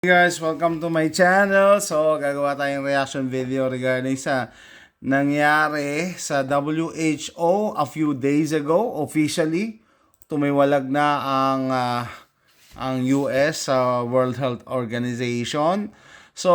Hey guys, welcome to my channel. So, gagawa tayong reaction video regarding sa nangyari sa WHO a few days ago. Officially, tumiwalag na ang US sa World Health Organization. So,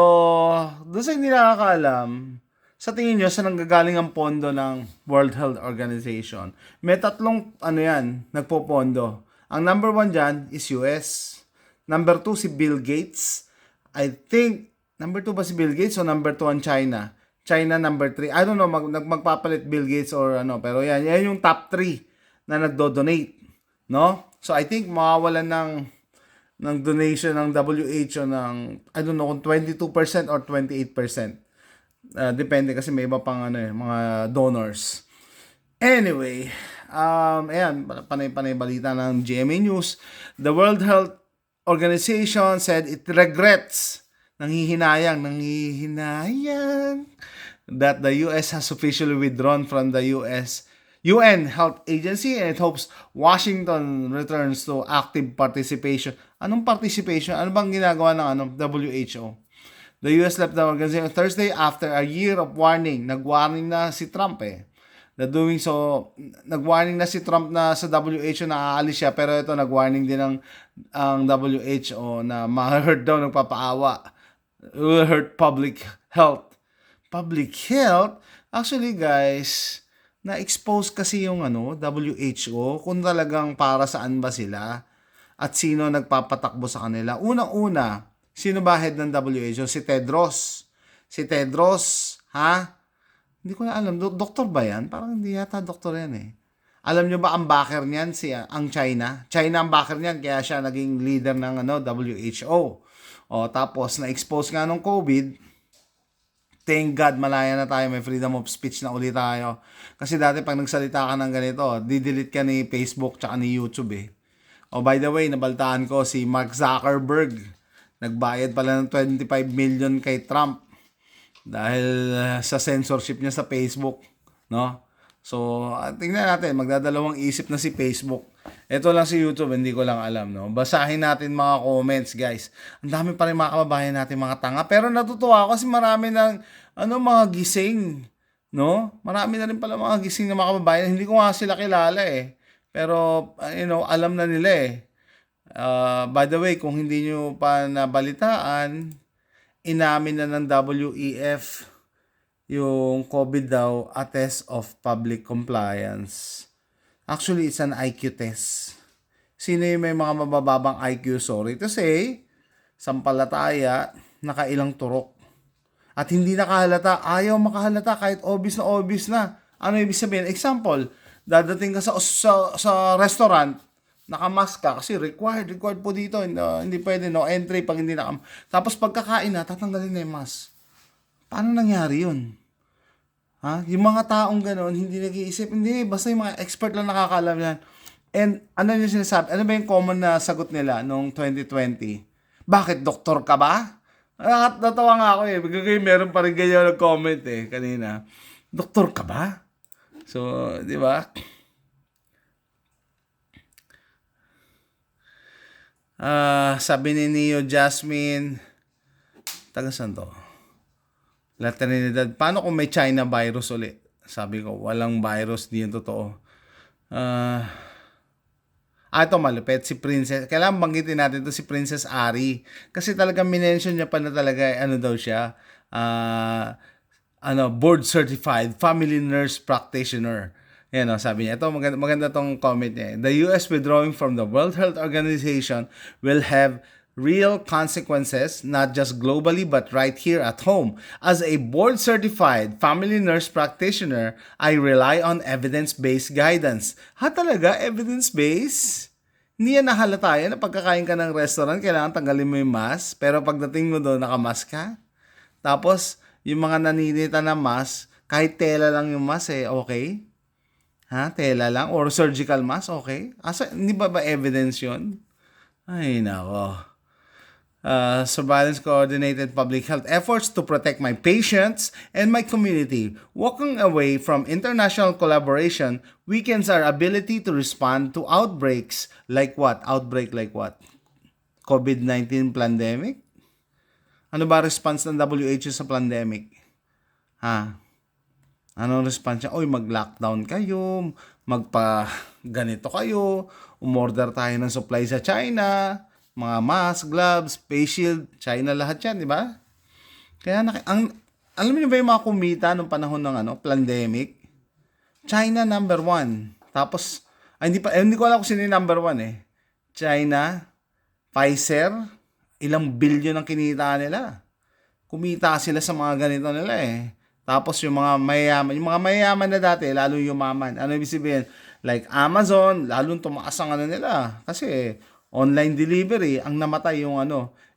doon sa hindi nakakaalam, sa tingin nyo, saan nanggagaling ang pondo ng World Health Organization? May tatlong, nagpopondo. Ang number one dyan is US. Number 2 si Bill Gates. I think, number 2 ba si Bill Gates o number 2 ang China? China number 3. I don't know, magpapalit Bill Gates or ano. Pero yan yung top 3 na nagdo-donate. No? So I think mawawalan ng donation ng WHO ng, I don't know kung 22% or 28%. Depende kasi may iba pang mga donors. Anyway, ayan, panay-panay balita ng GMA News. The World Health Organization said it regrets, nanghihinayang, that the US has officially withdrawn from the UN Health Agency and it hopes Washington returns to active participation. Anong participation? Ano bang ginagawa ng WHO? The US left the organization Thursday after a year of warning. Nag-warning na si Trump nag-warning na si Trump na sa WHO na aalis siya, pero ito nag-warning din ang WHO na ma-hurt daw, nagpapaawa. It will hurt public health. Public health? Actually guys, na-expose kasi yung WHO kung talagang para saan ba sila at sino nagpapatakbo sa kanila. Unang-una, sino ba head ng WHO? Si Tedros. Si Tedros, ha? Hindi ko na alam. Doktor ba yan? Parang hindi yata doktor yan eh. Alam nyo ba ang backer niyan? Ang China? China ang backer niyan. Kaya siya naging leader ng WHO. O, tapos na-expose nga nung COVID. Thank God, malaya na tayo. May freedom of speech na ulit tayo. Kasi dati pag nagsalita ka ng ganito, didelete ka ni Facebook tsaka ni YouTube eh. O, by the way, nabaltaan ko si Mark Zuckerberg. Nagbayad pala ng 25 million kay Trump dahil sa censorship niya sa Facebook, no? So, tingnan natin, magdadalawang isip na si Facebook. Ito lang si YouTube, hindi ko lang alam, no? Basahin natin mga comments, guys. Ang dami pa rin mga kababayan natin mga tanga, pero natutuwa ako kasi marami ng mga gising, no? Marami na rin pala mga gising na mga kababayan. Hindi ko nga sila kilala eh. Pero alam na nila eh. By the way, kung hindi nyo pa nabalitaan, inamin na ng WEF yung COVID daw a test of public compliance. Actually, it's an IQ test. Sino yung may mga mabababang IQ? Sorry to say, sampalataya, nakailang turok. At hindi nakahalata, ayaw makahalata kahit obvious na. Ano ibig sabihin? Example, dadating ka sa restaurant, nakamask ka kasi required po dito, hindi pwede no entry pag hindi tapos pagkakain na tatanggalin na yung mask. Paano nangyari yun? Yung mga taong ganoon hindi nag-iisip, hindi, basta yung mga expert lang nakakaalam yan. And ano yung sinasabi, ano ba yung common na sagot nila noong 2020? Bakit, doktor ka ba? Natawa nga ako eh, meron pa rin ganyan nag-comment eh kanina, doktor ka ba? So di ba? Sabi ni Neo Jasmine, taga saan to? La Trinidad, paano kung may China virus ulit? Sabi ko, walang virus, di yung totoo. Ito malupit, si Princess, kailangan banggitin natin to si Princess Ari. Kasi talagang minention niya pa na talaga, daw siya, board certified family nurse practitioner. Yan sabi niya. Ito, maganda tong comment niya. The US withdrawing from the World Health Organization will have real consequences, not just globally, but right here at home. As a board-certified family nurse practitioner, I rely on evidence-based guidance. Talaga? Evidence-based? Hindi yan nahalata yan na pagkakain ka ng restaurant, kailangan tanggalin mo yung mask, pero pagdating mo doon, nakamask ka? Tapos, yung mga naninita na mask, kahit tela lang yung mask okay? Tela lang? Or surgical mask? Okay? Hindi ba evidence yun? Ay, nako. Surveillance coordinated public health efforts to protect my patients and my community. Walking away from international collaboration weakens our ability to respond to outbreaks like what? Outbreak like what? COVID-19 pandemic? Ano ba response ng WHO sa pandemic? Ha? Anong response niya? Oy, mag-lockdown kayo, ganito kayo, umorder tayo ng supply sa China, mga mask, gloves, face shield, China lahat yan, di ba? Kaya, alam niyo ba yung mga kumita nung panahon ng pandemic? China number one. Tapos, hindi ko alam kung sino yung number one eh. China, Pfizer, ilang billion ang kinita nila. Kumita sila sa mga ganito nila eh. Tapos yung mga mayayaman na dati, lalo yumaman. Ano ibig sabihin? Like Amazon, lalong tumaas ang nila. Kasi online delivery, ang namatay yung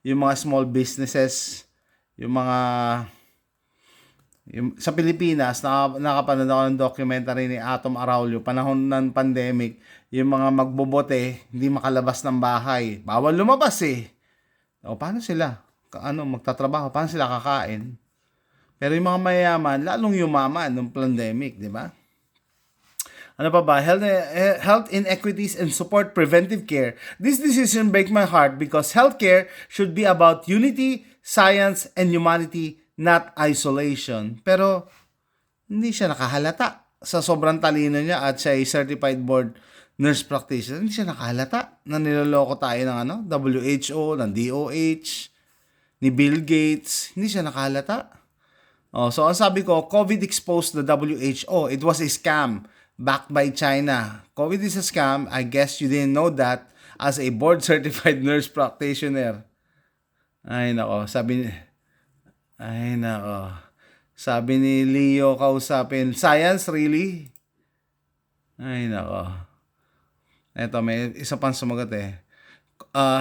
mga small businesses, sa Pilipinas, nakapanood ako ng documentary ni Atom Araulio, panahon ng pandemic, yung mga magbobote, hindi makalabas ng bahay. Bawal lumabas eh. O paano sila? Magtatrabaho? Paano sila kakain? Pero yung mga mayayaman, lalong yumaman ng pandemic, di ba? Ano pa ba? Health inequities and support preventive care. This decision breaks my heart because healthcare should be about unity, science, and humanity, not isolation. Pero hindi siya nakahalata. Sa sobrang talino niya at siya ay certified board nurse practitioner, hindi siya nakahalata na niloloko tayo ng WHO, ng DOH, ni Bill Gates. Hindi siya nakahalata. So ang sabi ko, COVID exposed the WHO. It was a scam backed by China. COVID is a scam. I guess you didn't know that as a board-certified nurse practitioner. Ay nako, sabi ni Leo kausapin, science really? Ay nako. Eto, may isa pang sumagot eh.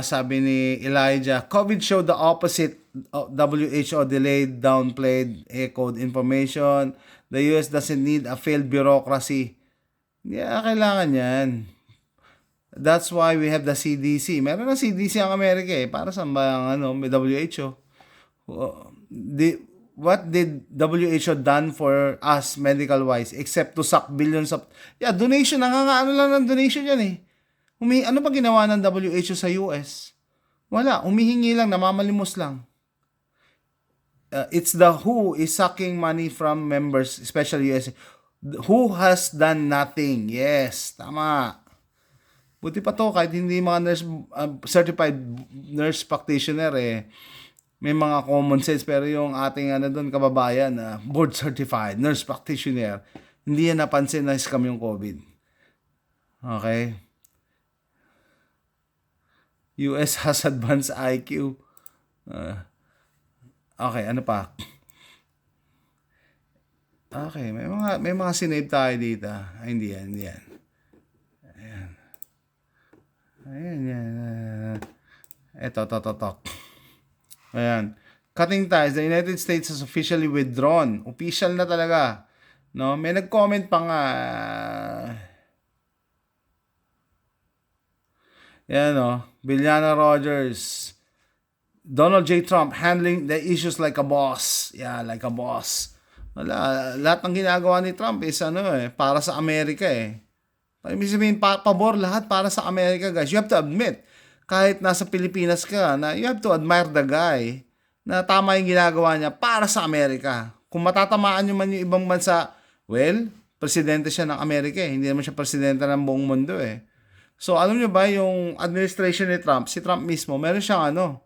Sabi ni Elijah, COVID showed the opposite. WHO delayed, downplayed, echoed information. The US doesn't need a failed bureaucracy. Yeah, kailangan yan. That's why we have the CDC. Meron na CDC ang Amerika eh. Para saan ba ang WHO? What did WHO done for us medical-wise except to suck billions of... Yeah, donation. Lang ng donation yan eh. Ano pa ginawa ng WHO sa US? Wala. Humihingi lang, namamalimos lang. It's the WHO is sucking money from members, especially US. WHO has done nothing. Yes, tama. Buti pa to, kahit hindi mga nurse, certified nurse practitioner eh. May mga common sense, pero yung ating doon kababayan na board certified nurse practitioner, hindi yan napansin na scam yung COVID. Okay? US has advanced IQ. Okay, ano pa? Okay, may mga sinave tayo dito. Ay, hindi yan. Ayan. Ito. Ayan. Cutting ties. The United States has officially withdrawn. Official na talaga. No? May nag-comment pa nga. Yan Bilyana Rogers. Donald J. Trump handling the issues like a boss. Yeah, like a boss. Wala. Lahat ng ginagawa ni Trump is para sa Amerika eh. Ibig sabihin, pabor lahat para sa Amerika, guys. You have to admit, kahit nasa Pilipinas ka, na you have to admire the guy na tama yung ginagawa niya para sa Amerika. Kung matatamaan nyo man yung ibang bansa, well, presidente siya ng Amerika eh. Hindi naman siya presidente ng buong mundo eh. So, alam nyo ba, yung administration ni Trump, si Trump mismo, meron siyang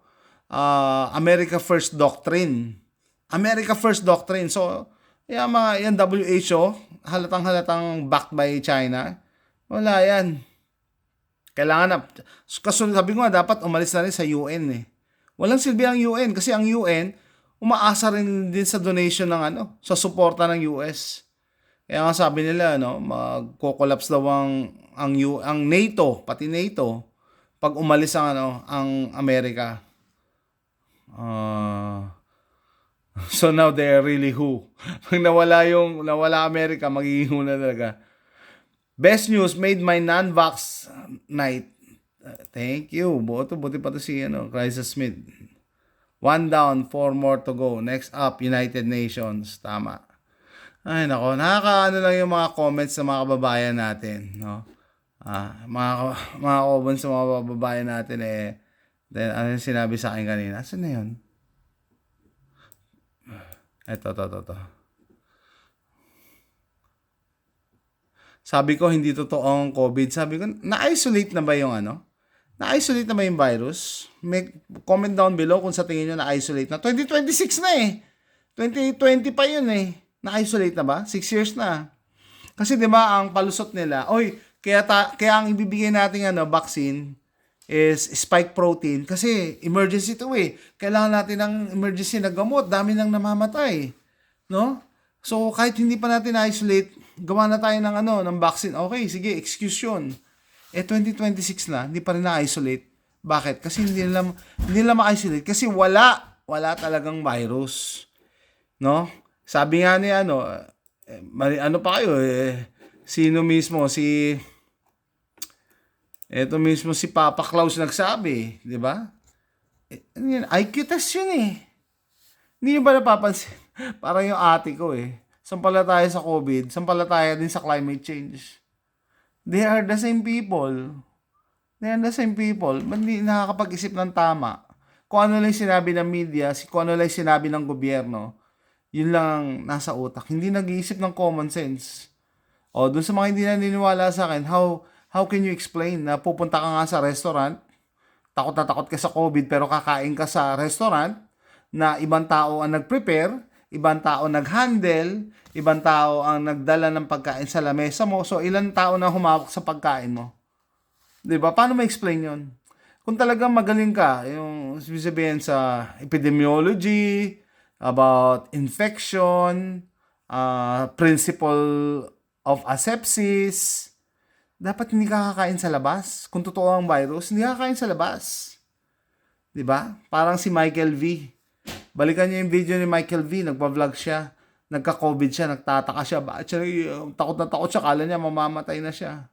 America First Doctrine. America First Doctrine. So, yan WHO, halatang backed by China. Wala yan. Kailangan na. Kasunod, sabi ko nga, dapat umalis na rin sa UN eh. Walang silbi ang UN kasi ang UN, umaasa rin din sa donation ng sa suporta ng US. Kaya nga sabi nila, magko-collapse daw ang NATO, pati NATO, pag umalis ang Amerika. So now they're really who? Pag nawala Amerika, magiging who na talaga. Best news made my non-vax night. Thank you. Buti pa to si Crisis Smith. 1 down, 4 more to go. Next up, United Nations. Tama. Ay nako, nakakaano lang yung mga comments sa mga kababayan natin, mga comments sa mga kababayan natin then ano yung sinabi sa akin kanina? Saan na yun? Ito. Sabi ko, hindi totoo ang COVID. Sabi ko, na-isolate na ba yung ano? Na-isolate na ba yung virus? May comment down below kung sa tingin nyo na-isolate na. 2026 na eh. 2020 pa yun eh. Na-isolate na ba? 6 years na. Kasi 'di ba ang palusot nila, oy, kaya ang ibibigay nating vaccine is spike protein kasi emergency to eh. Kailangan natin ng emergency na gamot, dami nang namamatay, no? So kahit hindi pa natin isolate, gawa na tayo ng vaccine. Okay, sige, excuse 'yun. 2026 na, hindi pa rin na-isolate. Bakit? Kasi hindi nila ma-isolate kasi wala talagang virus, no? Sabi nga ni pa kayo sino mismo eto mismo si Papa Claus nagsabi, di ba? Ano yun? IQ test yun eh. Hindi nyo ba napapansin? Parang yung ate ko eh. Sampalataya sa COVID, sampalataya din sa climate change. They are the same people. Ba't hindi nakakapag-isip ng tama? Kung ano lang sinabi ng media, kung ano lang sinabi ng gobyerno, yun lang nasa utak. Hindi nag-iisip ng common sense. O, dun sa mga hindi naniniwala sa akin, how can you explain na pupunta ka nga sa restaurant, takot na takot ka sa COVID, pero kakain ka sa restaurant na ibang tao ang nag-prepare, ibang tao nag-handle, ibang tao ang nagdala ng pagkain sa lamesa mo. So, ilang tao na humawak sa pagkain mo? Diba? Paano ma-explain yun? Kung talagang magaling ka, yung sabihin sa epidemiology, about infection, principle of asepsis, dapat hindi ka kakain sa labas. Kung totoo ang virus, hindi ka kakain sa labas. Diba? Parang si Michael V. Balikan niyo yung video ni Michael V. Nagpa-vlog siya. Nagka-COVID siya. Nagtataka siya. Bakit siya? Takot na takot siya. Kala niya mamamatay na siya.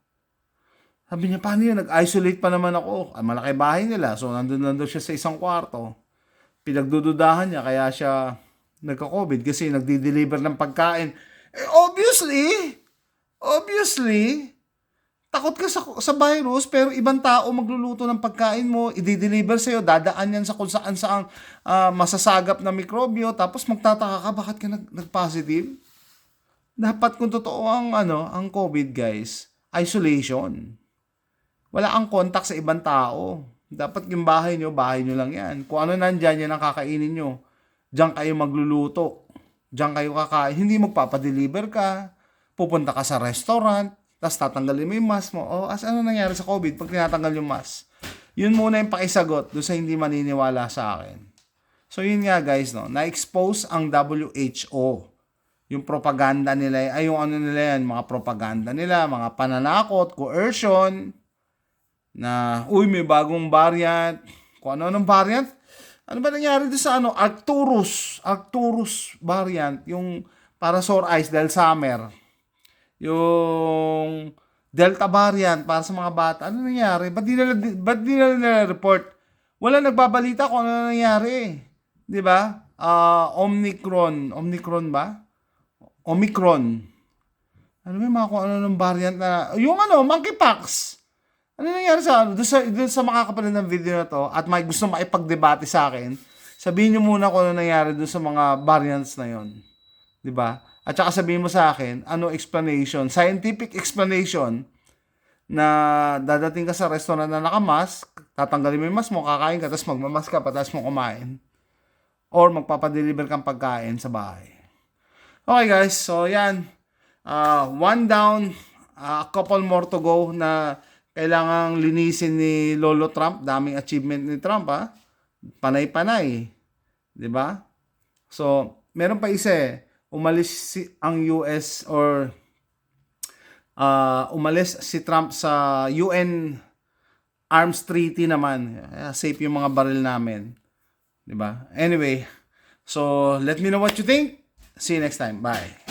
Sabi niya, paano yun? Nag-isolate pa naman ako. Malaki bahay nila. So, nandun siya sa isang kwarto. Pinagdududahan niya. Kaya siya nagka-COVID kasi nagdi-deliver ng pagkain. Obviously, takot ka sa virus, pero ibang tao magluluto ng pagkain mo, i-deliver sa'yo, dadaan yan sa kung saan saang masasagap na mikrobyo, tapos magtataka ka, bakit ka nag-positive? Dapat kung totoo ang COVID, guys, isolation. Wala ang contact sa ibang tao. Dapat yung bahay nyo lang yan. Kung ano nandyan, yan ang kakainin nyo. Diyan kayo magluluto. Diyan kayo kakain. Hindi magpapadeliver ka. Pupunta ka sa restaurant. Tapos tatanggalin mo yung mask mo. Ano nangyari sa COVID pag tinatanggal yung mask? Yun muna yung pakisagot doon sa hindi maniniwala sa akin. So yun nga guys, no? Na-expose ang WHO. Yung propaganda nila, mga propaganda nila, mga pananakot, coercion, na, may bagong variant. Kung ano variant? Ano ba nangyari doon sa Arcturus variant, yung para sore eyes dahil summer. Yung Delta variant para sa mga bata. Ano nangyari? Ba't di nila report? Wala nagbabalita kung ano nangyari. 'Di ba? Omicron ba? Omicron. Ano ba yung mga kung ano ng variant na yung monkeypox. Ano nangyari doon sa makakapanood ng video na to at may gusto makipagdebate sa akin, sabihin nyo muna kung ano nangyari doon sa mga variants na yon. 'Di ba? At saka sabihin mo sa akin, explanation, scientific explanation na dadating ka sa restaurant na nakamask, tatanggalin mo yung mask mo, kakain ka, tapos magmamask ka, patas mo kumain. Or magpapadeliver kang pagkain sa bahay. Okay guys, so yan. One down, a couple more to go na kailangang linisin ni Lolo Trump. Daming achievement ni Trump, ha? Panay-panay. 'Di ba? So, meron pa isa umalis ang US or umalis si Trump sa UN Arms Treaty naman. Safe yung mga baril namin. 'Di ba? Anyway, so let me know what you think. See you next time. Bye.